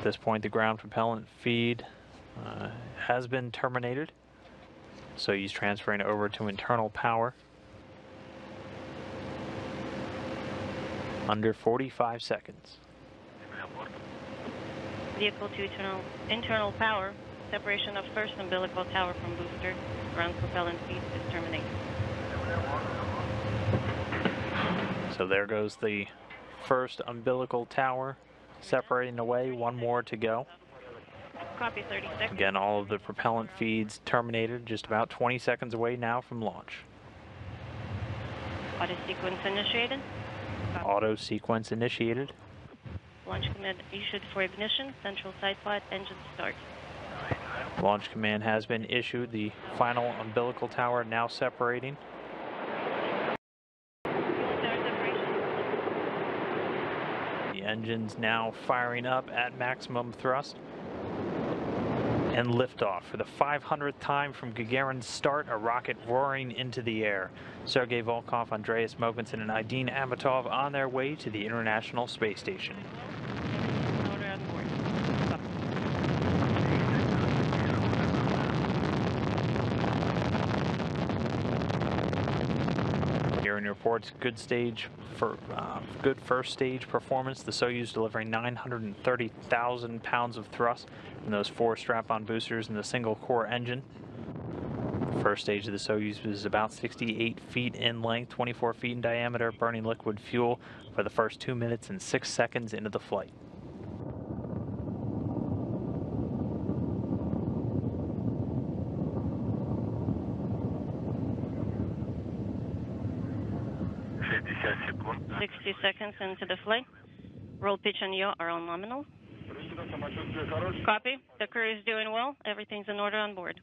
this point, the ground propellant feed has been terminated. Soyuz transferring over to internal power. Under 45 seconds. Vehicle to internal power. Separation of first umbilical tower from booster. Ground propellant feed is terminated. So there goes the first umbilical tower separating away. One more to go. Copy, 30 seconds. Again, all of the propellant feeds terminated, just about 20 seconds away now from launch. Auto sequence initiated. Auto sequence initiated. Launch command issued for ignition. Central side pod engine start. Launch command has been issued. The final umbilical tower now separating. The engine's now firing up at maximum thrust. And liftoff for the 500th time from Gagarin's start, a rocket roaring into the air. Sergei Volkov, Andreas Mogensen, and Aidin Amatov on their way to the International Space Station. Gagarin reports good first stage performance. The Soyuz delivering 930,000 pounds of thrust from those 4 strap-on boosters and the single core engine. The first stage of the Soyuz was about 68 feet in length, 24 feet in diameter, burning liquid fuel for the first 2 minutes and 6 seconds into the flight. – 60 seconds into the flight. Roll, pitch, and yaw are all nominal. Copy. The crew is doing well. Everything's in order on board.